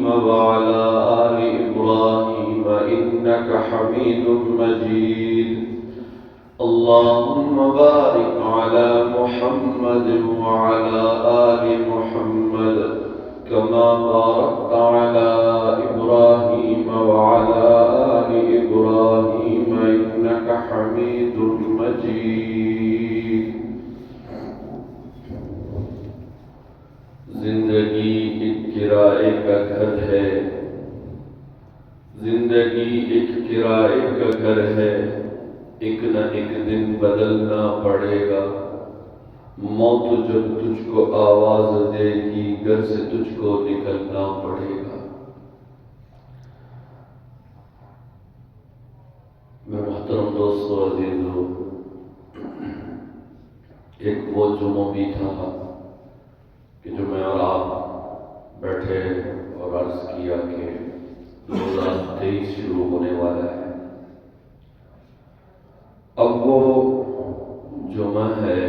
وعلى آل إبراهيم إنك حميد مجيد اللهم بارك على محمد وعلى آل محمد كما باركت على إبراهيم وعلى آل إبراهيم إنك حميد مجيد زندگی ایک کرائے کا گھر ہے، زندگی ایک کرائے کا گھر ہے، ایک نہ ایک دن بدلنا پڑے گا۔ موت جب تجھ کو آواز دے گی گھر سے تجھ کو نکلنا پڑے گا۔ میں محترم دوستو عزیزو، ایک وہ جمعہ بھی تھا کہ جو میں اور آپ بیٹھے اور عرض کیا کہ 2023 شروع ہونے والا ہے۔ اب وہ جمعہ ہے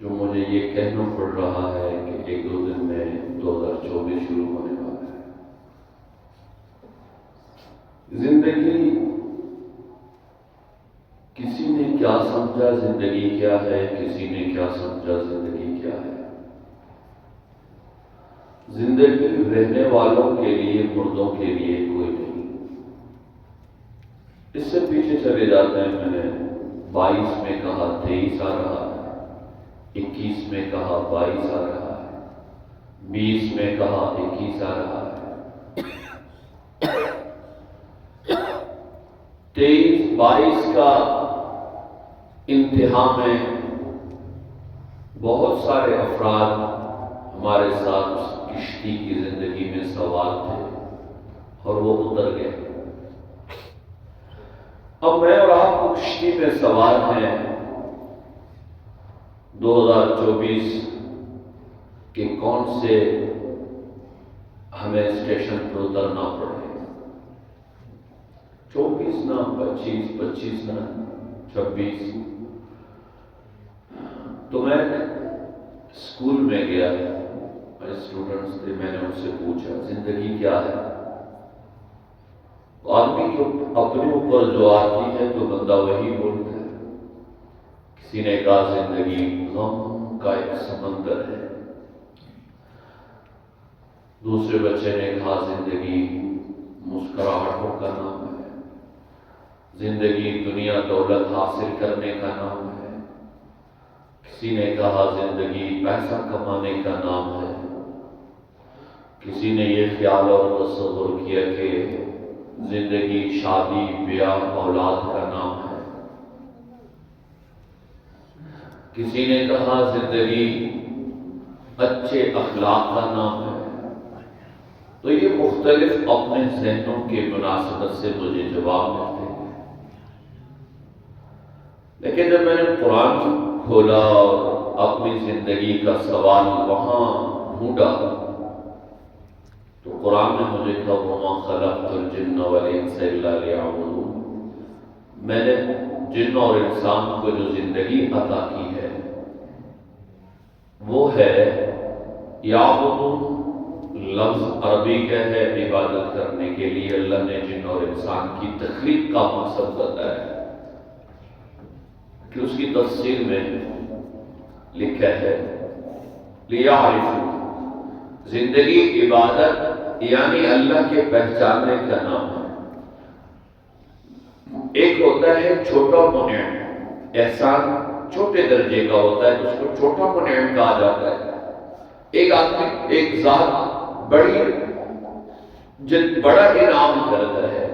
جو مجھے یہ کہنا پڑ رہا ہے کہ ایک دو دن میں 2024 شروع ہونے والا ہے۔ زندگی کسی نے کیا سمجھا زندگی کیا ہے، کسی نے کیا سمجھا زندگی کیا ہے۔ زندگی رہنے والوں کے لیے، مردوں کے لیے کوئی نہیں۔ اس سے پیچھے چلے جاتے ہیں۔ میں نے 22 میں کہا 23 آ رہا ہے، 21 میں کہا 22 آ رہا ہے، 20 میں کہا 21 آ رہا ہے، 23-22 کا انتہا میں بہت سارے افراد ہمارے ساتھ اس کشتی کی زندگی میں سوار تھے اور وہ اتر گئے۔ اب میں اور آپ کو کشتی میں سوار ہیں 2024 کے کون سے ہمیں اسٹیشن پر اترنا پڑے، 24 نہ 25، 25 نہ 26۔ تو میں اسکول میں گیا، اسٹوڈنٹس تھے، میں نے ان سے پوچھا زندگی کیا ہے؟ آدمی کو اپنے اوپر جو آتی ہے تو بندہ وہی بولتا ہے۔ کسی نے کہا زندگی غم کا ایک سمندر ہے، دوسرے بچے نے کہا زندگی مسکراہٹوں کا نام ہے، زندگی دنیا دولت حاصل کرنے کا نام ہے، کسی نے کہا زندگی پیسہ کمانے کا نام ہے، کسی نے یہ خیال اور تصور کیا کہ زندگی شادی بیاہ اولاد کا نام ہے، کسی نے کہا زندگی اچھے اخلاق کا نام ہے۔ تو یہ مختلف اپنے ذہنوں کے مناسبت سے مجھے جواب ملتے ہیں، لیکن جب میں نے قرآن کھولا اور اپنی زندگی کا سوال وہاں ڈھونڈا تو قرآن نے مجھے کہا وَمَا خَلَقْتُ الْجِنَّ وَالْإِنسَ إِلَّا لِيَعْبُدُونِ۔ میں نے جن اور انسان کو جو زندگی عطا کی ہے وہ ہے یعبدون۔ لفظ عربی کا ہے عبادت کرنے کے لیے۔ اللہ نے جن اور انسان کی تخلیق کا مقصد بتایا کہ اس کی تفسیر میں لکھا ہے لیعرفوا، زندگی عبادت یعنی اللہ کے پہچاننے کا نام ہے۔ ایک ہوتا ہے چھوٹا منعم، احسان چھوٹے درجے کا ہوتا ہے، اس کو چھوٹا منعم کہا جاتا ہے۔ ایک آدمی، ایک ذات بڑا انعام کرتا ہے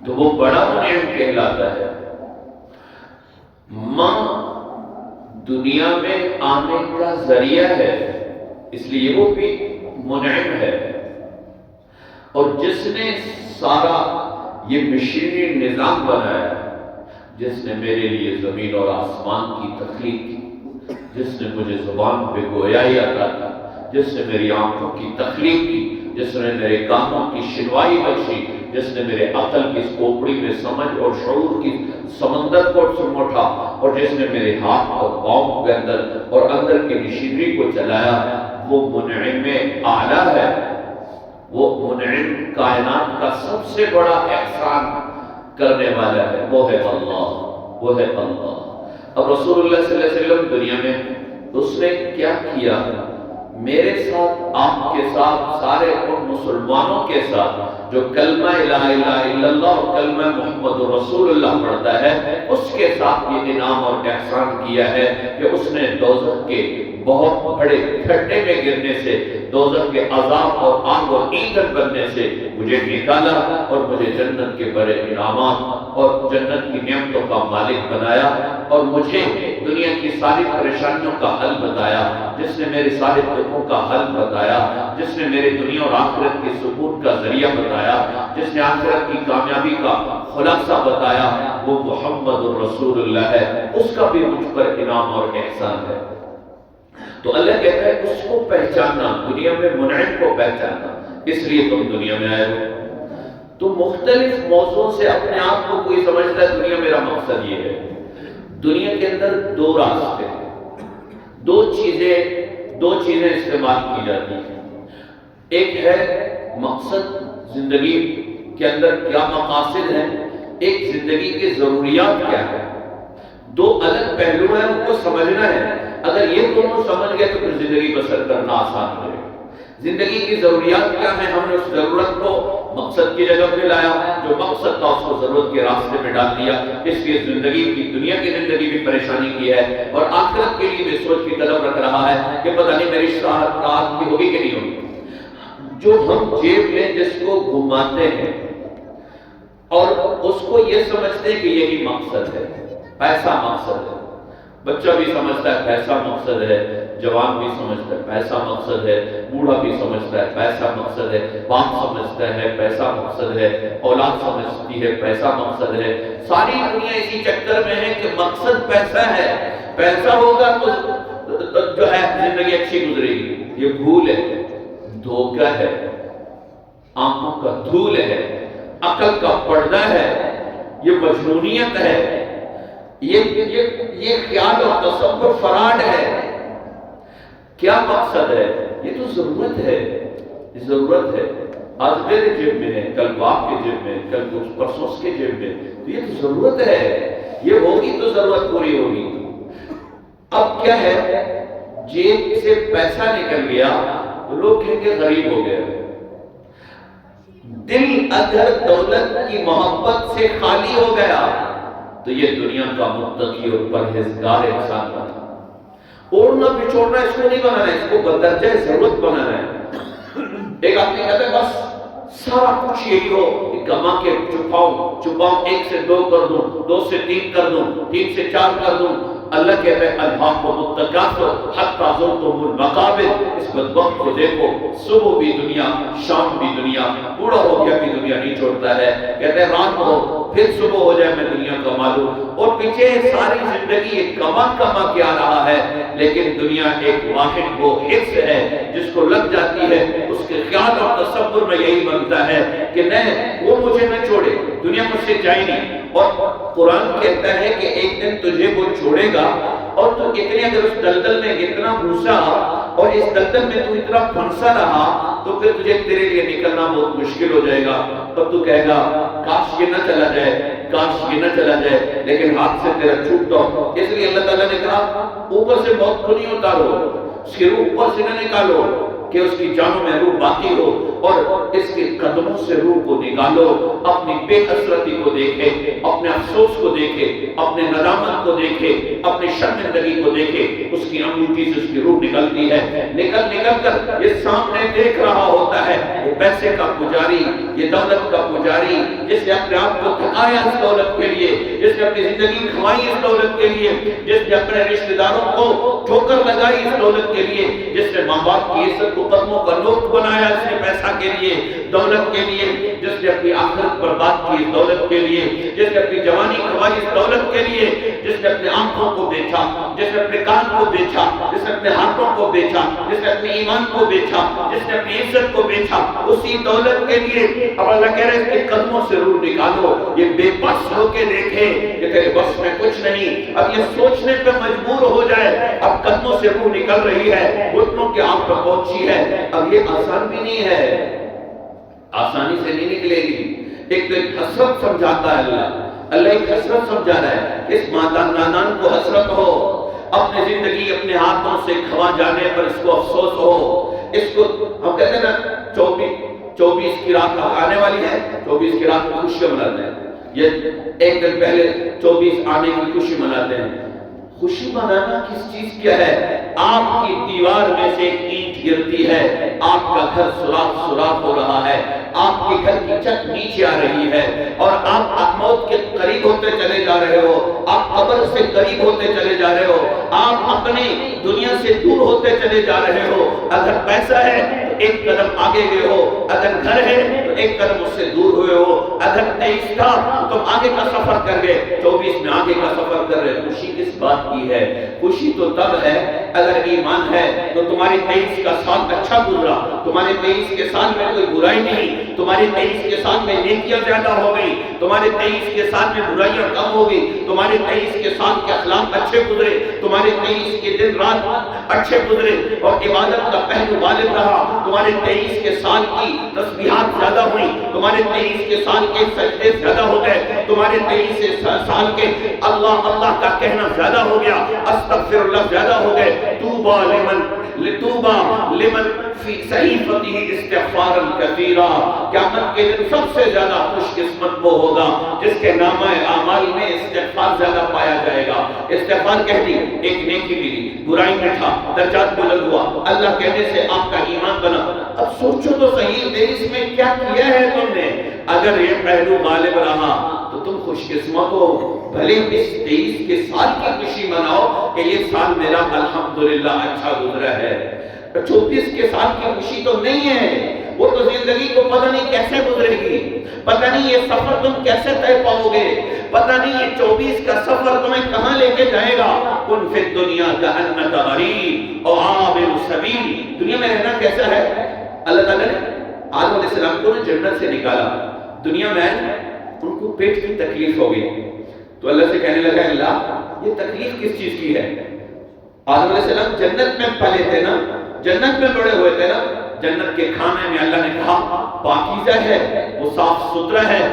تو وہ بڑا منعم کہلاتا ہے۔ ماں دنیا میں آنے کا ذریعہ ہے، اس لیے وہ بھی منعم ہے۔ اور جس نے سارا یہ مشینری نظام بنایا، جس نے میرے لیے زمین اور آسمان کی تخلیق کی، جس نے مجھے زبان پہ گویائی عطا کی، جس نے میری آنکھوں کی تخلیق کی، جس نے میرے کانوں کی شنوائی بخشی، جس نے میرے عقل کی اس کھوپڑی میں سمجھ اور شعور کی سمندر کو سموٹا، اور جس نے میرے ہاتھ اور پاؤں کے اندر اور اندر کی نشیدری کو چلایا، وہ منعم اعلیٰ ہے۔ وہ منعم کائنات کا سب سے بڑا احسان کرنے والا ہے، وہ ہے اللہ، وہ ہے اللہ۔ اب رسول اللہ صلی اللہ علیہ وسلم دنیا میں اس نے کیا کیا؟ میرے ساتھ، آپ کے ساتھ، سارے ان مسلمانوں کے ساتھ جو کلمہ لا الہ الا اللہ اور کلمہ محمد رسول اللہ پڑھتا ہے، اس کے ساتھ یہ انعام اور احسان کیا ہے کہ اس نے دوزخ کے بہت بڑے کھڈے میں گرنے سے، دوزخ کے عذاب اور آگ اور ایندھن بننے سے مجھے نکالا اور مجھے جنت کے بڑے انعامات اور جنت کی نعمتوں کا مالک بنایا، اور مجھے دنیا کی ساری پریشانیوں کا حل بتایا، جس نے میرے سارے دکھوں کا حل بتایا، جس نے میرے دنیا اور آخرت کے سکون کا ذریعہ بتایا، جس نے آخرت کی کامیابی کا خلاصہ بتایا، وہ محمد الرسول اللہ ہے۔ اس کا بھی مجھ پر انعام اور احسان ہے۔ تو اللہ کہتا ہے اس کو پہچاننا، دنیا میں منعم کو پہچاننا، اس لیے تم دنیا میں آئے ہو۔ تو مختلف موضوعوں سے اپنے آپ کو کوئی سمجھتا ہے دنیا میرا مقصد یہ ہے۔ دنیا کے اندر دو راستے ہیں، دو چیزیں استعمال کی جاتی ہیں۔ ایک ہے مقصد، زندگی کے اندر کیا مقاصد ہیں، ایک زندگی کی ضروریات کیا ہے۔ دو الگ پہلو ہیں، ان کو سمجھنا ہے۔ اگر یہ دونوں سمجھ گئے تو پھر زندگی بسر کرنا آسان ہو جائے گا۔ زندگی کی ضروریات کیا ہیں، ہم نے اس ضرورت کو مقصد کی جگہ پہ لایا، جو مقصد تھا اس کو ضرورت کے راستے میں ڈال دیا، اس لیے زندگی کی، دنیا کی زندگی بھی پریشانی کی ہے، اور آخرت کے لیے بھی سوچ کی قدم رکھ رہا ہے کہ پتہ نہیں میری راحت کی ہوگی کہ نہیں ہوگی۔ جو ہم جیب میں جس کو گھماتے ہیں اور اس کو یہ سمجھتے ہیں کہ یہی مقصد ہے، پیسہ مقصد ہے، بچہ بھی سمجھتا ہے پیسہ مقصد ہے، جوان بھی سمجھتا ہے پیسہ مقصد ہے، بوڑھا بھی سمجھتا ہے پیسہ مقصد ہے، باپ سمجھتا ہے پیسہ مقصد ہے، اولاد سمجھتی ہے پیسہ مقصد ہے۔ ساری دنیا اسی چکر میں ہے کہ مقصد پیسہ ہے، پیسہ ہوگا تو جو ہے زندگی اچھی گزرے گی۔ یہ بھول ہے، دھوکہ ہے، آنکھوں کا دھول ہے، عقل کا پردہ ہے، یہ مجنونیت ہے، یہ خیال اور تصور فراڈ ہے۔ کیا مقصد ہے؟ یہ تو ضرورت ہے، یہ ضرورت ہے۔ آج میرے جیب میں ہے، کل باپ کے جیب میں، کل کچھ پرسوں کے جیب میں، تو یہ تو ضرورت ہے، یہ ہوگی تو ضرورت پوری ہوگی۔ اب کیا ہے، جیب سے پیسہ نکل گیا تو لوگ کہیں گے غریب ہو گیا۔ دل اگر دولت کی محبت سے خالی ہو گیا تو یہ دنیا کا متقی اور پرہیزگار انسان بنا۔ اوڑھنا بچھوڑنا اس کو نہیں بنانا ہے، اس کو بدرجہ ضرورت بنانا ہے۔ ایک آدمی کہتا ہے بس سارا کچھ یہی ہو کہ کما کے چھپاؤں، 1 سے 2 کر دوں، 2 سے 3 کر دوں، 3 سے 4 کر دوں۔ اللہ کہتا ہے الہاکم التکاثر حتی زرتم المقابر۔ اس بدبخت کو دیکھو، صبح بھی دنیا، شام بھی دنیا، بوڑھا ہو گیا بھی دنیا نہیں چھوڑتا ہے۔ کہتے ہیں رات ہو پھر صبح ہو جائے میں دنیا کما لوں، اور پیچھے ساری زندگی ایک کما کے آ رہا ہے، لیکن دنیا ایک واحد وہ حص ہے جس کو لگ جاتی ہے، اس کے خیال اور تصور میں یہی بنتا ہے کہ نہیں وہ مجھے نہ چھوڑے، دنیا مجھ سے جائے نہیں۔ اور قرآن کہتا ہے کہ ایک دن تجھے وہ چھوڑے گا، اور تو اتنے اگر اس دلدل میں اتنا گھسا اور اس دلدل میں تو اتنا پھنسا رہا تو پھر تجھے تیرے لیے نکلنا بہت مشکل ہو جائے گا، اور تو کہے گا کاش یہ نہ چلا جائے، کاش یہ نہ چلا جائے، لیکن ہاتھ سے تیرا چھوٹتا ہو۔ اس لیے اللہ تعالیٰ نے کہا اوپر سے موت کو نہیں اتارو، اس کی روح اوپر سے نہ نکالو کہ اس کی جانوں میں روح باقی ہو، اور اس کے قدموں سے روح کو نکالو۔ اپنی بے حسرتی کو دیکھے، اپنے افسوس کو دیکھے، اپنے ندامت کو دیکھے، اپنی شرمندگی کو دیکھے، اس کی انگوٹھی سے اس کی روح نکلتی ہے، نکل کر یہ سامنے دیکھ رہا ہوتا ہے، یہ پیسے کا پجاری، یہ دولت کا پجاری، جس نے اپنے آپ کو تھکایا اس دولت کے لیے، جس نے اپنی زندگی کھوائی اس دولت کے لیے، جس نے اپنے رشتہ داروں کو ٹھوکر لگائی اس دولت کے لیے، جس نے ماں باپ کی عزت کو قدموں کا نوک بنایا اس نے پیسہ کے لیے، دولت کے لیے، جس نے اپنی آخرت برباد کی اس دولت کے لیے، جس نے اپنی جوانی کھوائی اس دولت کے لیے، جس نے اپنے آنکھوں کو بیچا، جس نے اپنے کان کو بیچا، جس نے اپنے ہاتھوں کو بیچا، جس نے اپنے ایمان کو بیچا، جس نے اپنی عزت کو بیچا، اسی دولت کے لیے اب اللہ کہہ رہے ہیں کہ قدموں سے روح نکالو، یہ بے بس ہو کے دیکھے کہ تیرے بس میں کچھ نہیں، اب یہ سوچنے پہ مجبور ہو جائے، اب قدموں سے روح نکل رہی ہے، گھٹنوں کے آنکھ پر پہنچی ہے، اب یہ آسان بھی نہیں ہے، آسانی سے نہیں نکلے گی. ایک تو ایک حسرت سمجھاتا ہے اللہ ایک حسرت سمجھا رہا ہے. اس نادان کو حسرت ہو، اپنی زندگی اپنے ہاتھوں سے کھوا جانے پر اس کو افسوس ہو. اس کو ہم کہتے ہیں نا 24 کی رات آنے والی ہے، 24 کی رات میں خوشیاں مناتے ہیں. یہ ایک دن پہلے 24 آنے کی خوشی مناتے ہیں. خوشی منانا کس چیز کیا ہے؟ آپ کی دیوار میں سے ایک اینٹ گرتی ہے، آپ کا گھر سوراخ ہو رہا ہے، آپ کے گھر کی چھت نیچے آ رہی ہے، اور آپ موت کے قریب ہوتے چلے جا رہے ہو، آپ قبر سے قریب ہوتے چلے جا رہے ہو، آپ اپنی دنیا سے دور ہوتے چلے جا رہے ہو. اگر پیسہ ہے تو ایک قدم آگے گئے ہو، اگر گھر ہے تو ایک قدم اس سے دور ہوئے ہو. اگر 23 تھا تو تم آگے کا سفر کر گئے، 24 میں آگے کا سفر کر رہے. خوشی کس بات کی ہے؟ خوشی تو تب ہے اگر ایمان ہے تو تمہاری 23 کا سال اچھا گزرا، تمہارے 23 کے سال میں کوئی برائی نہیں، تمہارے 23 کے سال میں نیکیاں زیادہ ہو گئی، تمہارے 23 کے سال میں برائیاں کم ہو گئی، تمہارے 23 کے سال کے اخلاق اچھے گزرے، تمہارے 23 کے دن رات اچھے گزرے اور عبادت کا پہلو غالب رہا. تمہارے 23 کے سال کی تسبیحات زیادہ ہوئی، تمہارے 23 کے سال کے سجدے زیادہ ہو گئے، تمہارے 23 سال کے اللہ اللہ کا کہنا زیادہ ہو گیا، استغفر اللہ زیادہ ہو گئے. توبہ لمن فی صحیفته استغفارا کثیرا. قیامت کے دن سب سے زیادہ خوش قسمت وہ ہوگا جس کے نامہ اعمال میں استغفار زیادہ پایا جائے گا. استغفار کہہ دی، ایک نیکی ملی، برائی میں تھا، درجات بلند ہوا، اللہ کہنے سے آپ کا ایمان بنا. اب سوچو تو صحیح 23 میں کیا کیا ہے تم نے؟ اگر یہ پہلو غالب رہا تو تم خوش قسمت ہو. بھلے اس 23 کے سال کی خوشی مناؤ کہ یہ سال میرا الحمدللہ اچھا گزرا ہے. 34 کے سال کی خوشی تو نہیں ہے، وہ تو زندگی کو پتہ نہیں کیسے گزرے گی، پتہ نہیں یہ سفر تم کیسے طے پاؤ گے، پتہ نہیں یہ 24 کا سفر تمہیں کہاں لے کے جائے گا. کن فی الدنیا کأنک غریب او عابر سبیل. دنیا میں رہنا کیسا ہے؟ اللہ تعالیٰ نے آدم علیہ السلام کو جنت سے نکالا. دنیا میں ان کو پیٹ کی تکلیف ہو گئی تو اللہ سے کہنے لگا اللہ یہ تکلیف کس چیز کی ہے؟ آدم علیہ السلام جنت میں پلے تھے نا، جنت میں بڑے ہوئے تھے نا. جنت کے کھانے میں اللہ نے کہا پاکیزہ ہے، وہ صاف ستھرا ہے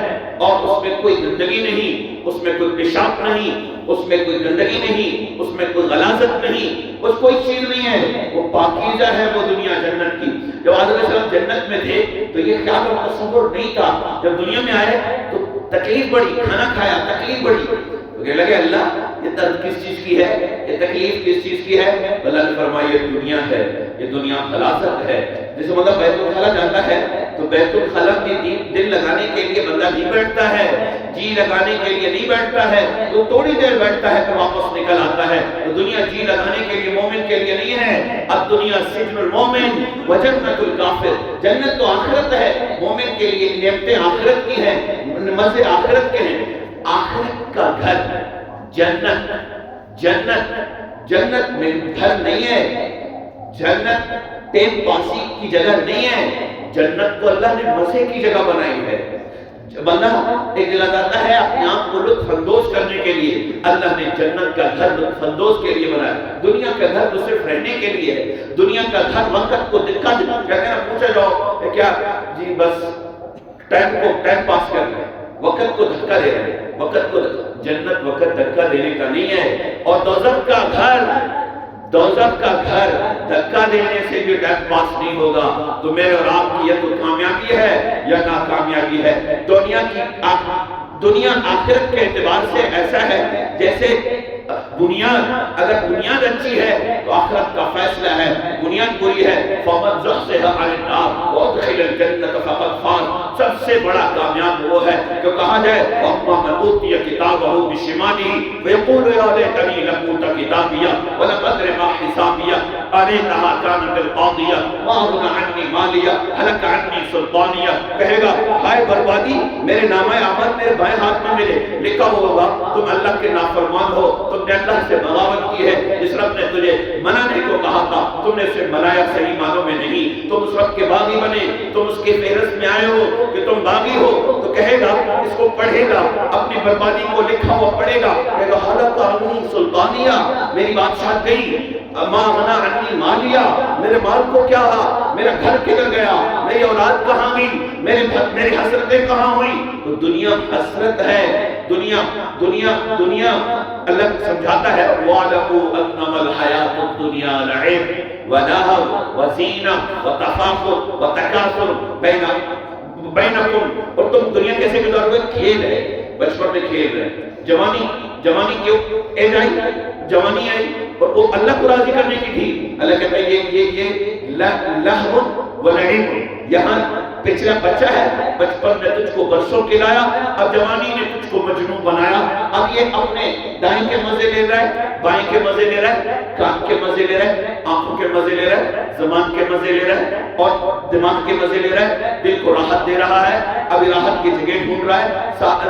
اور اس میں کوئی گندگی نہیں، اس میں کوئی پیشاب نہیں، اس میں کوئی گندگی نہیں، اس میں کوئی غلاظت نہیں، اس کوئی چیز نہیں ہے، وہ پاکیزہ ہے وہ دنیا جنت کی. جب آدم علیہ السلام جنت میں تھے تو یہ خیال اور تصور نہیں تھا. جب دنیا میں آئے تو تکلیف بڑی، کھانا کھایا تکلیف بڑی تو کہنے لگے اللہ یہ درد کس چیز کی ہے، یہ تکلیف کس چیز کی ہے؟ اللہ نے فرمایا یہ دنیا ہے، یہ دنیا خلاصت ہے. جسے مطلب بیت الخلا جاتا ہے تو بیت الخلا میں دل لگانے کے لیے بندہ نہیں بیٹھتا ہے، جی لگانے کے لیے نہیں بیٹھتا ہے، تو تھوڑی دیر بیٹھتا ہے تو واپس نکل آتا ہے. تو دنیا جی لگانے کے لیے مومن کے لیے نہیں ہے. اب دنیا سجن المومن و جنت الکافر. جنت تو آخرت ہے، مومن کے لیے نعمتیں آخرت کی ہیں، مزے آخرت کے ہیں. آخرت کا گھر جنت، جنت میں گھر نہیں ہے، جنت ٹیم پاسی کی جگہ نہیں ہے. جنت کو اللہ نے مزے کی جگہ بنائی ہے. بندہ ایک جگہ جاتا ہے اپنے آپ کو لطف اندوز کرنے کے لیے، اللہ نے جنت کا گھر لطف اندوز کے لیے بنایا. دنیا کا گھر تو صرف رہنے کے لیے ہے. دنیا کا گھر وقت کو دکھا کہتے ہیں نا، پوچھا جاؤ کہ کیا جی بس ٹائم پاس کر رہے ہیں، وقت کو دھکا دے رہے ہیں، وقت کو. جنت وقت دھکا دینے کا نہیں ہے. اور دوزخ کا گھر دھکا دینے سے بھی ٹائم پاس نہیں ہوگا. تو میرے اور آپ کی یا تو کامیابی ہے یا ناکامیابی ہے. دنیا آخرت کے اعتبار سے ایسا ہے جیسے اگر بنیاد اچھی ہے تو آخرت کا فیصلہ ہے، بنیاد بری ہے فَمَنْ زُحْزِحَ عَنِ النَّارِ وَأُدْخِلَ الْجَنَّةَ فَقَدْ فَازَ. سب سے بڑا کامیاب وہ ہے جو کہا جائے وَأَمَّا مَنْ أُوتِيَ كِتَابَهُ بِشِمَالِهِ وَيَقُولُ يَا لَيْتَنِي لَمْ أُوتَ كِتَابِيَهْ وَلَمْ أَدْرِ مَا حِسَابِيَهْ أَلَيْتَهَا كَانَتِ الْقَاضِيَةَ مَا أَغْنَىٰ عَنِّي مَالِيَهْ هَلَكَ عَنِّي سُلْطَانِيَهْ. کہے گا ہائے بربادی، میرے نامہ اعمال میرے بائیں ہاتھ میں ملے، لکھا ہوگا تم اللہ کے نافرمان ہو، تم نے اللہ سے بغاوت کی ہے، جس رب نے تجھے منانے کو کہا تھا تم نے اسے منایا صحیح معنوں میں نہیں، تم اس رب کے باغی بنے، تم اس کے فہرست میں آئے ہو کہ تم باغی ہو. تو کہے گا اس کو پڑھے گا، اپنی بربادی کو لکھا ہوا پڑھے گا، کہے گا حلق عنی سلطانیہ، میری بادشاہت گئی، ما غنا عنی مالیہ، میرے مال کو کیا، میرا گھر کدھر گیا، میری اولاد کہاں گئی، میری حسرتیں کہاں ہوئی؟ تو دنیا حسرت ہے، دنیا دنیا دنیا اللہ سمجھاتا ہے وَاعْلَمُوا أَنَّمَا الْحَيَاةُ الدُّنْيَا لَعِبٌ وَلَهْوٌ وَزِینَةٌ وَتَفَاخُرٌ وَتَکَاثُرٌ بَیْنَکُمْ، اور تم دنیا کیسے گزار ہوئے؟ کھیل ہے، بچپن میں کھیل رہے، جوانی کیوں ایج آئی، جوانی آئی اور وہ اللہ کو راضی کرنے کی تھی۔ اللہ کہتا ہے یہ لہو ولعب، یہاں پچھلا بچہ ہے، بچپن نے تجھ کو برسوں کھلایا، اب جوانی نے تجھ کو مجنون بنایا، اب یہ اپنے دائیں کے مزے لے رہا ہے، بائیں کے مزے لے رہا ہے، کان کے مزے لے رہا ہے، آنکھوں کے مزے لے رہا ہے، زبان کے مزے لے رہا ہے اور دماغ کے مزے لے رہا ہے، دل کو راحت دے رہا ہے، ابھی راحت کی جگہ ڈھونڈ رہا ہے،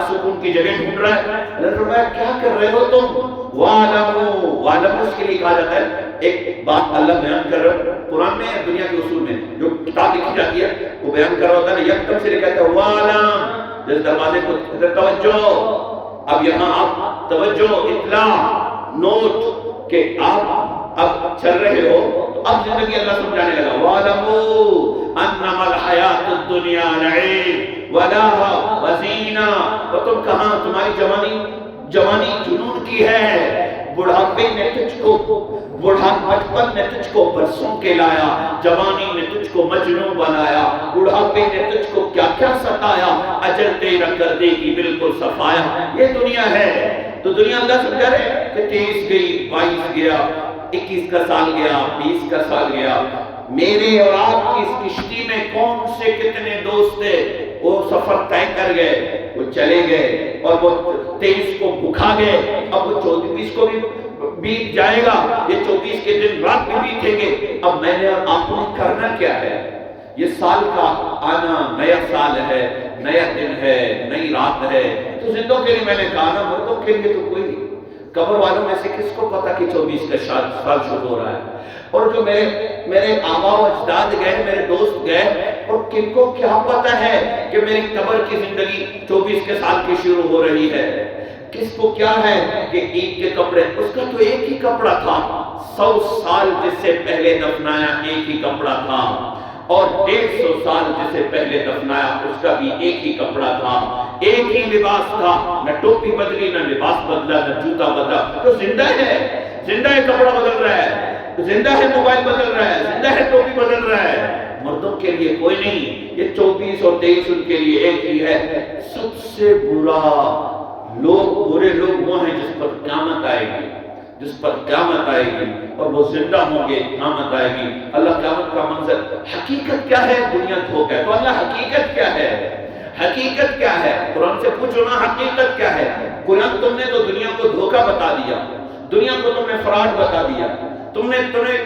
سکون کی جگہ ڈھونڈ رہا ہے۔ اللہ فرمایا کیا کر رہے ہو تم؟ وَعْلَمُوا، اس کے لیے کہا جاتا ہے، ایک بات اللہ بیان کر رہا ہے قرآن میں، دنیا کے اصول میں جو کتاب لکھی جاتی ہے وہ بیان کر رہا ہوتا ہے نا، یکدم سے کہتا ہے وَعْلَمْ، جس دروازے کو توجہ، اب یہاں آپ توجہ، اطلاع، نوٹ کہ آپ اب چل رہے ہو، تو اب زندگی اللہ سمجھانے لگا وَعْلَمُوا أَنَّمَا الْحَيَاةُ الدُّنْيَا لَعِبٌ وَلَهْوٌ وَزِینَةٌ، اور تم کہاں، تمہاری جوانی جنون کی ہے، بڑھاپے نے تجھ کو بچپن نے تجھ کو برسوں کے لایا، جوانی نے تجھ کو مجنون بنایا، بڑھاپے نے تجھ کو کیا کیا ستایا، اجل تیرا کر دے گی بالکل صفایا، یہ دنیا ہے۔ تو دنیا اللہ سمجھا رہے کہ 23 گئی، 22 گیا، 21 کا سال گیا، 20 کا سال گیا، میرے اور آپ کی اس کشتی میں کون سے کتنے دوست تھے، وہ سفر طے کر گئے، وہ چلے گئے، اور وہ 23 کو بکھا گئے، اب وہ 24 کو بھی بیت جائے گا، یہ 24 کے دن رات بھی بیتیں گے، اب میں نے آپ نے کرنا کیا ہے؟ یہ سال کا آنا، نیا سال ہے، نیا دن ہے، نئی رات ہے، تو زندوں کے لیے میں نے کہا نا، مردوں کے لیے تو کوئی نہیں، قبر والوں میں سے کس کو پتا کہ 24 کا سال شروع ہو رہا ہے؟ اور جو میرے آبا و اجداد گئے، میرے دوست گئے، اور کن کو کیا پتا ہے کہ میری قبر کی زندگی 24 کے سال کی شروع ہو رہی ہے؟ کس کو کیا ہے کہ عید کے کپڑے، اس کا تو ایک ہی کپڑا تھا، 100 سال جس سے پہلے دفنایا ایک ہی کپڑا تھا، اور 150 سال جس سے پہلے دفنایا اس کا بھی ایک ہی کپڑا تھا، ایک ہی لباس تھا، نہ ٹوپی بدلی، نہ لباس بدلا، نہ جوتا بدلا، تو زندہ ہے کپڑا بدل رہا ہے، زندہ ہے موبائل بدل رہا ہے، زندہ ہے ٹوپی بدل رہا ہے، مردوں کے لیے کوئی نہیں، یہ 24 اور 23 ان کے لیے ایک ہی ہے۔ سب سے برے لوگ وہ ہیں جس پر قیامت آئے گی اور وہ زندہ ہوں گے، قیامت آئے گی۔ اللہ قیامت کا منظر، حقیقت کیا ہے؟ دنیا دھوکہ ہے، تو اللہ حقیقت کیا ہے؟ قرآن سے پوچھو نا، حقیقت کیا ہے؟ قرآن تم نے تو دنیا کو دھوکہ بتا دیا، دنیا کو تم نے فراڈ بتا دیا، تم نے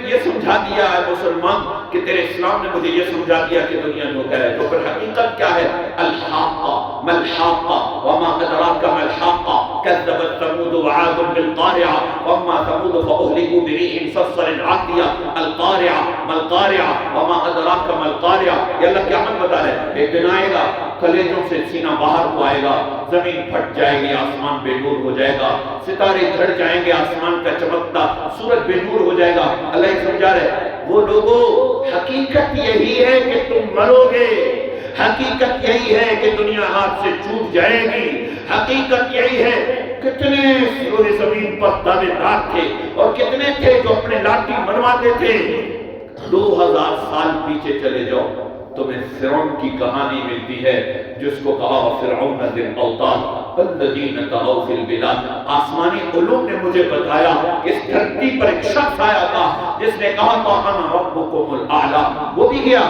یہ سمجھا دیا ہے مسلمان کہ تیرے اسلام نے مجھے یہ سمجھا دیا کہ دنیا دھوکہ ہے، تو پھر حقیقت کیا ہے؟ الحاقہ ملحاقہ وما ادراک ملحاقہ کذبت ثمود وعاد بالقارعہ وما ثمود فاہلکوا بريح صرصر عاتیہ القارعہ ملقارعہ وما ادراک ملقارعہ۔ یہ اللہ قیامت بتا رہے ہیں، ایک دن آئے گا، کلیجوں سے سینہ باہر کو آئے گا، زمین پھٹ جائے گی، آسمان بے نور ہو جائے گا، ستارے جھڑ جائیں گے، آسمان کا چمکتا سورج بے نور ہو جائے گا۔ اللہ یہ سمجھا رہے وہ لوگوں، حقیقت یہی ہے کہ تم مرو گے، حقیقت یہی ہے کہ دنیا ہاتھ سے چھوٹ جائے گی، حقیقت یہی ہے۔ کتنے روئے زمین پر دعوے دار تھے اور کتنے تھے جو اپنے لاٹھی منواتے تھے۔ 2000 سال پیچھے چلے جاؤ، تمہیں فرعون کی کہانی ملتی ہے، جس کو کہا فرعون ذی الاوتاد الذین طغوا فی البلاد۔ آسمانی علوم نے مجھے بتایا کہ اس دھرتی پر ایک شخص آیا تھا جس نے کہا تو انا ربکم الاعلی، وہ بھی گیا،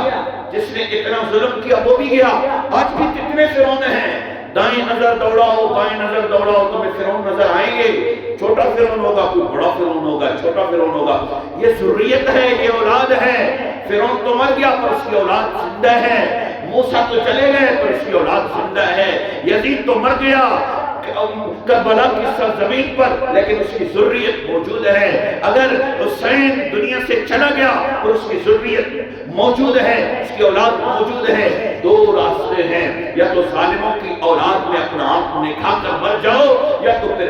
جس نے اتنا ظلم کیا وہ بھی گیا۔ آج بھی کتنے فرعون ہیں، دائیں نظر دوڑاؤ، بائیں نظر دوڑاؤ، تمہیں فرعون نظر آئیں گے، چھوٹا فرعون ہوگا، کوئی بڑا فرعون ہوگا، چھوٹا فرعون ہوگا۔ یہ ذریت ہے، یہ اولاد ہے۔ فرعون تو مر گیا پر اس کی اولاد زندہ ہے، موسیٰ تو چلے گئے پر اس کی اولاد زندہ ہے، یزید تو مر گیا کربلا کی سرزمین پر لیکن اس کی ذریت موجود ہے، اگر حسین دنیا سے چلا گیا پر اس کی ذریت موجود ہے، اس کی اولاد موجود ہے۔ دو راستے ہیں، یا تو ظالموں کی اولاد میں اپنا آپ لکھا کر مر جاؤ، یا تو پھر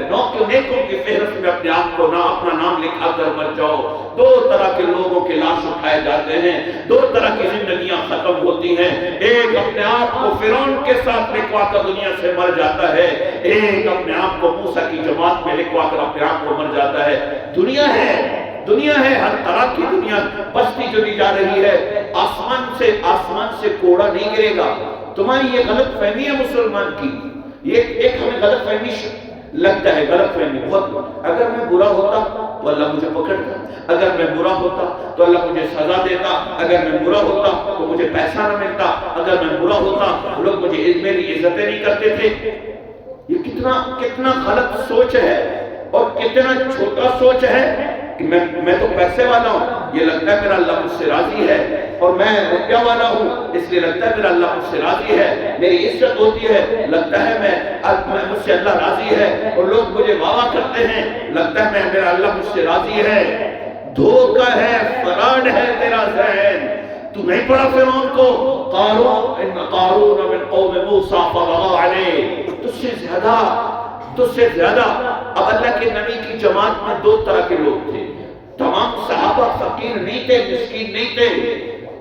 نیکوں کی فہرست میں اپنے آپ کو اپنا نام لکھا کر مر جاؤ۔ دو طرح کے لوگوں کے لاش اٹھائے جاتے ہیں، دو طرح کی زندگیاں ختم ہوتی ہیں۔ ایک اپنے آپ کو فرعون کے ساتھ لکھوا کر دنیا سے مر جاتا ہے، ایک اپنے آپ کو موسیٰ کی جماعت میں لکھوا کر اپنے آپ کو مر جاتا ہے۔ دنیا ہے ہر طرح کی دنیا بستی جو دی جا رہی ہے۔ آسمان سے کوڑا نہیں گرے گا۔ تمہاری یہ غلط فہمی ہے مسلمان کی، یہ ایک ہمیں غلط فہمی لگتا ہے، غلط فہمی بہت۔ اگر میں برا ہوتا تو اللہ مجھے پکڑتا، اگر میں برا ہوتا تو اللہ مجھے سزا دیتا، اگر میں برا ہوتا تو مجھے پیسہ نہ ملتا، اگر میں برا ہوتا تو لوگ مجھے میری عزتیں نہیں کرتے تھے۔ یہ کتنا غلط سوچ ہے اور کتنا چھوٹا سوچ ہے کہ میں تو پیسے والا ہوں، یہ لگتا ہے میرا اللہ مجھ سے راضی ہے، اور میں روپیہ والا ہوں اس لیے لگتا ہے میرا اللہ مجھ سے راضی ہے، میری عزت ہوتی ہے لگتا ہے میں مجھ سے اللہ راضی ہے، اور لوگ مجھے واہ کرتے ہیں لگتا ہے میرا اللہ مجھ سے راضی ہے۔ دھوکہ ہے، فراڈ ہے تیرا ذہن۔ تو نہیں پڑھا فرعون کو، قارون من قوم موسیٰ فبغى علیہ، تجھ سے زیادہ۔ اب اللہ کے نبی کی جماعت میں دو طرح کے لوگ تھے، تمام صحابہ فقیر نہیں تھے، مسکین نہیں تھے۔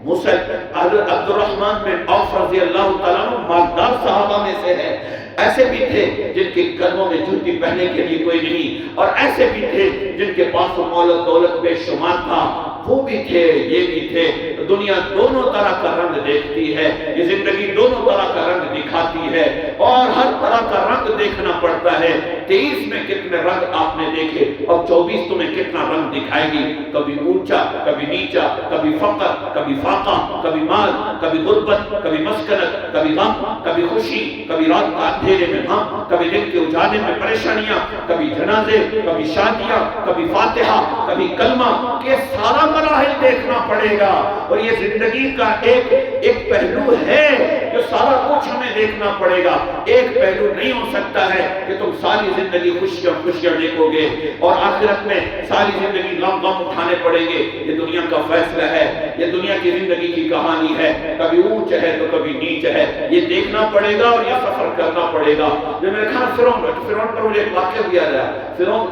حضرت عبد الرحمن بن عوف رضی اللہ تعالیٰ عنہ مالدار صحابہ میں سے ہے، ایسے بھی تھے جن کے قدموں میں جوتی پہننے کے لیے کوئی نہیں، اور ایسے بھی تھے جن کے پاس دولت بے شمار تھا، وہ بھی تھے یہ بھی تھے۔ دنیا دونوں طرح کا رنگ دیکھتی ہے، یہ زندگی دونوں طرح کا رنگ دکھاتی ہے، اور ہر طرح کا رنگ دیکھنا پڑتا ہے۔ 23 میں کتنے رنگ آپ نے دیکھے، اور 24 تمہیں کتنا رنگ دکھائے گی، کبھی اونچا کبھی نیچا، کبھی فقر کبھی فاقہ، کبھی مال کبھی غربت، کبھی مسکنت کبھی غم، کبھی خوشی کبھی رات کا اندھیرے میں غم، کبھی دن کے اجالے میں پریشانیاں، کبھی جنازے کبھی شادیاں، کبھی فاتحہ کبھی کلمہ، یہ سارا مراحل دیکھنا پڑے گا۔ اور یہ زندگی کا ایک پہلو ہے جو سارا کچھ ہمیں دیکھنا پڑے گا۔ ایک پہلو نہیں ہو سکتا ہے کہ تم ساری زندگی خوشیاں دیکھو گے اور آخرت میں ساری زندگی غم اٹھانے پڑیں گے۔ یہ دنیا کا فیصلہ ہے، یہ دنیا کی زندگی کی کہانی ہے، کبھی اونچ ہے تو کبھی نیچ ہے، یہ دیکھنا پڑے گا اور یہ سفر کرنا پڑے گا۔ جو میرے کھانا فرعون پر مجھے ایک واقعہ بھی آ رہا ہے۔ فرعون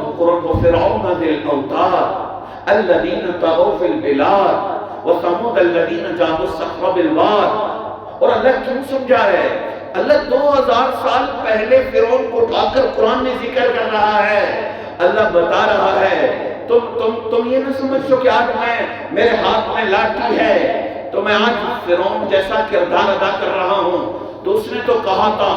ذی الاوتاد الذین طغوا فی البلاد وثمود الذین جابوا الصخر بالواد۔ اور اللہ کیوں سمجھا رہا ہے؟ اللہ 2000 سال پہلے فرعون کو اٹھا کر قرآن میں ذکر کر رہا ہے۔ اللہ بتا رہا ہے تم یہ نہ سمجھو کہ آج میرے ہاتھ میں لاٹھی ہے تو میں آج فرعون جیسا کردار ادا کر رہا ہوں۔ تو اس نے تو کہا تھا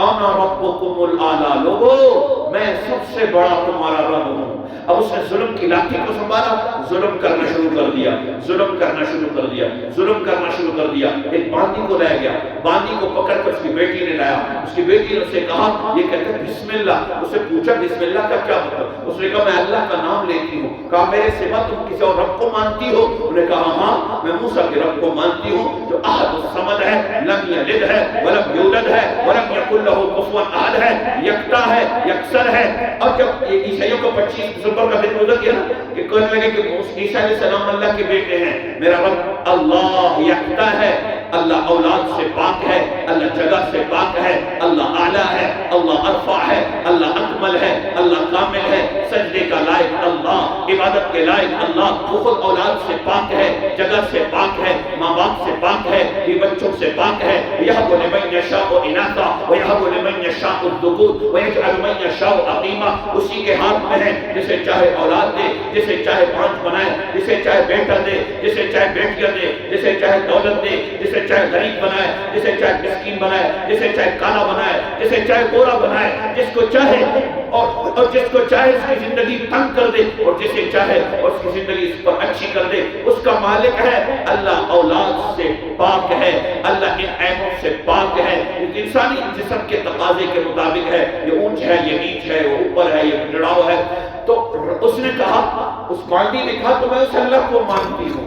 انا ربکم الاعلی، لوگو میں سب سے بڑا تمہارا رب ہوں۔ اب اس نے ظلم کی لاٹھی کو سنبھالا، ظلم کرنا شروع کر دیا، ظلم کرنا شروع کر دیا، ظلم کرنا شروع کر دیا۔ ایک باندی کو لے گیا، باندی کو پکڑ کر اس کی بیٹی نے لایا، اس کی بیٹی نے اسے کہا یہ کہتے ہیں بسم اللہ۔ اسے پوچھا بسم اللہ کا کیا مطلب؟ اس نے کہا میں اللہ کا نام لیتی ہوں۔ کہا میرے سوا تم کسی اور رب کو مانتی ہو؟ انہوں نے کہا ہاں میں موسیٰ کے رب کو مانتی ہوں جو احد الصمد ہے، لم یلد ہے ولم یولد ہے ولم یکن لہ کفوا احد ہے، یکتا ہے، یکسر ہے۔ اور جب عیسائیوں کو 25 دسمبر کا دن گزر گیا کہ کہنے لگے کہ عیسیٰ علیہ السلام اللہ کے بیٹے ہیں، میرا رب اللہ یکتا ہے، اللہ اولاد سے پاک ہے، اللہ جگہ سے پاک ہے، اللہ اعلیٰ ہے، اللہ ارفع ہے، اللہ اکمل ہے، اللہ کامل ہے، سجدے کا لائق اللہ، عبادت کے لائق اللہ، وہ خود اولاد سے پاک ہے، جگہ سے پاک ہے، ماں باپ سے پاک ہے، یہ بچوں سے پاک ہے۔ یہب لمن یشاء اناثا ویہب لمن یشاء الذکور ویجعل من یشاء عقیما، اسی کے ہاتھ میں ہے، جسے چاہے اولاد دے، جسے چاہے پانچ بنائے، جسے چاہے بیٹا دے، جسے چاہے بیٹیاں دے، جسے چاہے دولت دے، جسے چاہے غریب بنائے، جسے چاہے مسکین بنائے، جسے چاہے کالا بنائے، جسے چاہے گورا بنائے، جس کو چاہے اور جس کو چاہے اس کی زندگی تنگ کر دے، اور جسے چاہے اور اس کی زندگی اس پر اچھی کر دے۔ اس کا مالک ہے اللہ، اولاد سے پاک ہے، اللہ ان عیبوں سے پاک ہے، انسانی جسم کے تقاضے کے مطابق ہے، یہ اونچ ہے، یہ نیچ ہے، وہ اوپر ہے، یہ چڑھاؤ ہے۔ تو اس نے کہا، اس باندی نے کہا تو میں اس اللہ کو مانتی ہوں،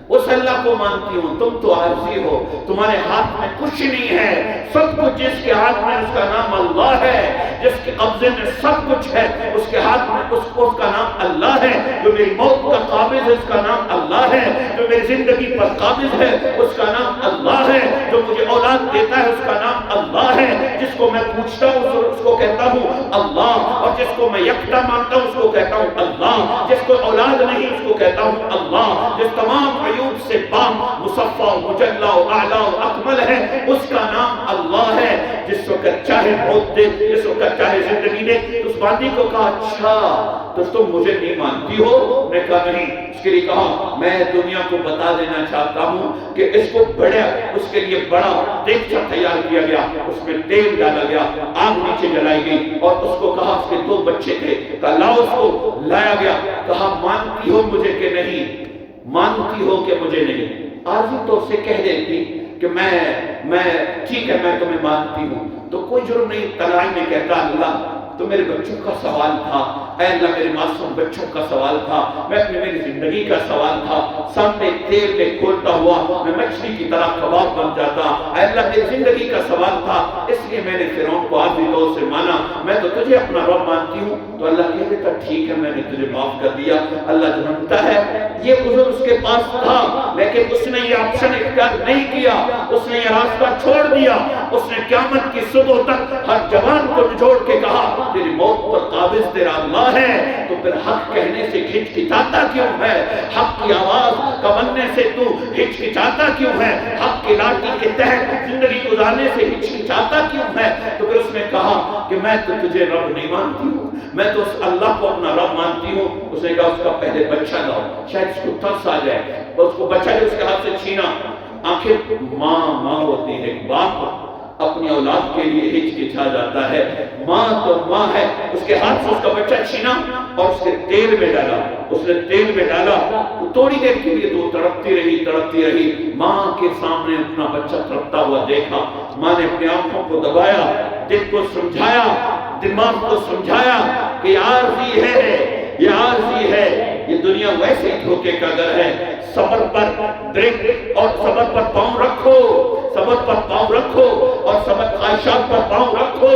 اس اللہ کو مانتی ہوں، تم تو عاجزی ہو، تمہارے ہاتھ میں کچھ نہیں ہے، سب کچھ جس کے ہاتھ میں اس کا نام اللہ ہے، جس کے قبضے میں سب کچھ ہے اس کے ہاتھ میں اس کا نام اللہ ہے، جو میری موت کا قابض ہے اس کا نام اللہ ہے، جو میری زندگی پر قابض ہے اس کا نام اللہ ہے، جو مجھے اولاد دیتا ہے اس کا نام اللہ ہے، جس کو میں پوچھتا ہوں اس کو کہتا ہوں اللہ، اور جس کو میں یکتا مانتا ہوں اس کو کہتا ہوں اللہ، جس کو اولاد نہیں اس کو کہتا ہوں اللہ، جس تمام عیوب سے پاک مصفا مجلا اعلی اکمل ہے اس کا نام اللہ ہے، جس وقت چاہے موت دے، جس وقت چاہے زندگی دے۔ اس باندی کو کہا اچھا تو تم مجھے نہیں مانتی ہو؟ نے کہا نہیں۔ اس کے لیے کہا میں دنیا کو بتا دینا چاہتا ہوں کہ اس کو بڑا، اس کے لیے بڑا دیگچا تیار کیا گیا، اس میں تیل ڈالا گیا، آگ نیچے جلائی گئی، اور اس کو کہا اس کے 2 بچے تھے، کہا لاؤ اس کو، لایا گیا، کہا مانتی ہو مجھے کہ نہیں؟ مانتی ہو کہ مجھے نہیں؟ عارضی طور سے کہہ دیتی کہ میں ٹھیک ہے میں تمہیں مانتی ہوں تو کوئی جرم نہیں۔ تنہائی میں کہتا اللہ تو میرے بچوں کا سوال تھا، اے اللہ میرے معصوم بچوں کا سوال تھا، میری زندگی کا سوال تھا، سامنے تیل میں کھولتا ہوا میں مچھلی کی طرح کباب بن جاتا، اے اللہ میری زندگی کا سوال تھا، اس لیے میں نے فرعون کو عارضی طور سے مانا، میں تو تجھے اپنا رب مانتی ہوں۔ تو اللہ کہہ دیتا ٹھیک ہے میں نے تجھے معاف کر دیا۔ اللہ جانتا ہے یہ عذر اس کے پاس تھا، لیکن اس نے یہ آپشن اختیار نہیں کیا، اس نے یہ راستہ چھوڑ دیا، اس نے قیامت کی صبح تک ہر جوان کو نچوڑ کے کہا تیری موت پر قابض تیرا اللہ ہے، تو پھر حق کہنے سے ہچکچاتا کیوں ہے؟ حق کی آواز کا بننے سے تو ہچکچاتا کیوں ہے؟ حق کی لاٹھی کے تحت زندگی گزارنے سے ہچکچاتا کیوں ہے؟ تو پھر اس نے کہا کہ میں تو تجھے رب نہیں مانتی ہوں، میں تو اس اللہ کو اپنا رب مانتی ہوں۔ اس نے کہا اس کا پہلے بچہ لاؤ، شاید اس کو ترس آ جائے، اور اس کو بچہ جو اس کے ہاتھ سے چھینا۔ آخر ماں ہوتی ہے، ایک باپ اپنی اولاد کے لیے ہچکچا جاتا ہے، ماں تو ماں ہے۔ اس کے ہاتھ سے اس کا بچہ چھینا اور اس کے تیل میں ڈالا، اس نے تیل میں ڈالا، تھوڑی دیر کے لیے تو تڑپتی رہی، ماں کے سامنے اپنا بچہ تڑپتا ہوا دیکھا، ماں نے اپنی آنکھوں کو دبایا، دل کو سمجھایا، دماغ کو سمجھایا کہ یہ عارضی ہے، یہ عارضی ہے، یہ دنیا ویسے ہی دھوکے کا گھر ہے۔ صبر پر بریک اور صبر پر پاؤں رکھو، صبر پر پاؤں رکھو، اور صبر خواہشات پر پاؤں رکھو،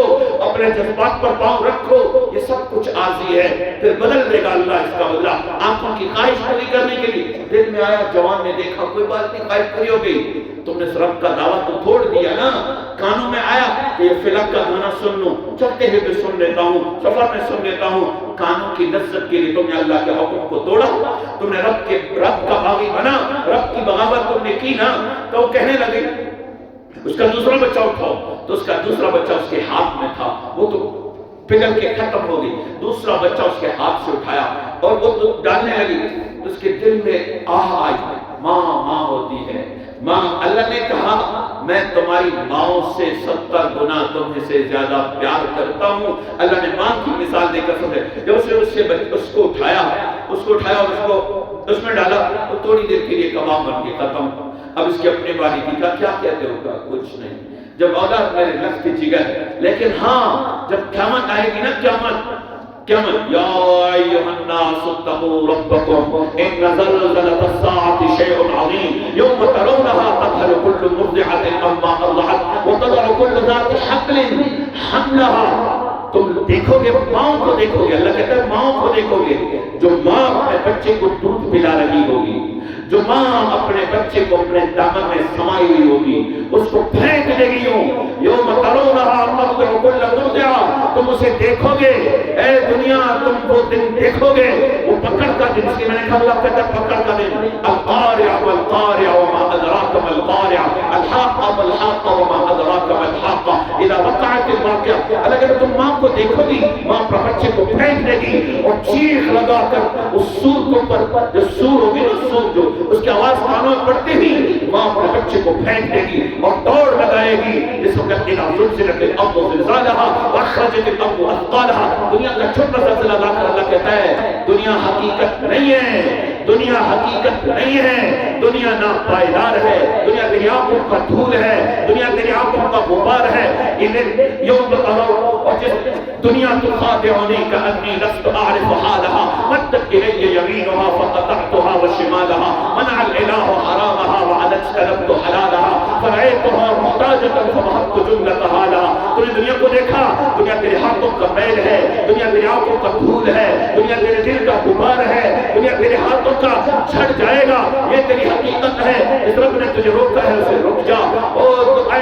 اپنے جذبات پر پاؤں رکھو، یہ سب کچھ عارضی ہے، پھر بدل دے گا اللہ اس کا بدلہ۔ آنکھوں کی خواہش پوری کرنے کے لیے دل میں آیا، جوان نے دیکھا کوئی بات نہیں، خواہش پوری ہو گئی، تم نے رب کا دعویٰ تو چھوڑ دیا نا۔ کانوں میں آیا کہ یہ فلک کا گانا سن لوں، چلتے ہوئے بھی سن لیتا ہوں، سفر میں سن لیتا ہوں، کانوں کی لذت کے لیے تم نے اللہ کے حکم کو توڑا، تم نے رب کا باغی بنا، رب کی بغاوت تم نے کی نا۔ تو وہ کہنے لگے اس کا دوسرا بچہ اٹھاؤ، تو اس کا دوسرا بچہ اس کے ہاتھ میں تھا، وہ تو پگھل کے ختم ہو گئی، دوسرا بچہ اس کے ہاتھ سے اٹھایا اور وہ تو ڈالنے لگی، تو اس کے دل میں آہ آئی، ماں ہوتی ہے، ماں۔ اللہ نے کہا میں تمہاری ماں سے 70 گنا تمہیں سے زیادہ پیار کرتا ہوں۔ اللہ نے ماں کی مثال دے کر سمجھے، جب اس کو اٹھایا اور اس میں ڈالا تو تھوڑی دیر کے لیے کباب بن کے ختم۔ اب اس کی اپنے باری کی کہا کیا کہتے ہو؟ کہا کچھ نہیں، جب اولاد میرے لفظ جگر، لیکن ہاں جب قیامت آئے گی نا، قیامت یا ایھا الناس اتقوا ربکم ان زلزلۃ الساعۃ شیء عظیم یوم ترونها تذهل كل مرضعۃ عما ارضعت وتضع كل ذات حمل حملها۔ تم دیکھو گے، ماں کو دیکھو گے، اللہ کہتا ہے ماں کو دیکھو گے، جو ماں اپنے بچے کو دودھ پلا رہی ہوگی، جو ماں اپنے بچے کو اپنے دامن میں سمائی ہوئی ہوگی، اس کو پھینک دے گی ہوں۔ یوم ترونها تذهل كل مرضعۃ، تم اسے دیکھو گے، اے دنیا تم وہ دن دیکھو گے، وہ پکڑ کا دن، اس کی میں نے کہا اللہ کہتا ہے پکڑ کا دن، القارعہ والقارعہ وما ادراک ما القارعہ، الحاقہ والحاقہ وما ادراک ما الحاقہ، اذا وقعت الواقعہ۔ اللہ کہتا ہے تم ماں کو دیکھو گی، ماں اپنے بچے کو پھینک دے گی اور چیخ لگا کر اس سور کے اوپر، جو سور ہوگی نا، سور جو اس کی آواز کانوں میں پڑتے ہی ماں اپنے بچے کو پھینک دے گی اور دوڑ لگائے گی۔ اس وقت اذا زلزلت الارض زلزالها واخرجت الارض اثقالها، دنیا کا چھوٹا سا زلزلہ لا کر اللہ کہتا ہے دنیا حقیقت نہیں ہے، دنیا حقیقت نہیں ہے، دنیا ناپائیدار ہے، دنیا تیری آنکھوں کا دھول ہے، دنیا تیری آنکھوں کا غبار ہے۔ یوم ترون، اور جس دنیا تخادعنی کأنی لست اعرف حالها مدت الی یمینها فقطعتها وشمالها منع الالہ حرامها وعلى اجتنبت حلالها فرأيتها محتاجة فوهبت جملتها لها۔ تو نے دنیا کو دیکھا، دنیا تیرے ہاتھوں کا میل ہے، دنیا تیرے آنکھوں کا دھول ہے، دنیا تیرے دل کا غبار ہے، دنیا تیرے ہاتھوں کا جھڑ جائے گا، یہ تیری حقیقت ہے۔ اس رب نے تجھے روکا ہے، اسے رک جا، اور اے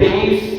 23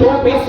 24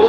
2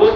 2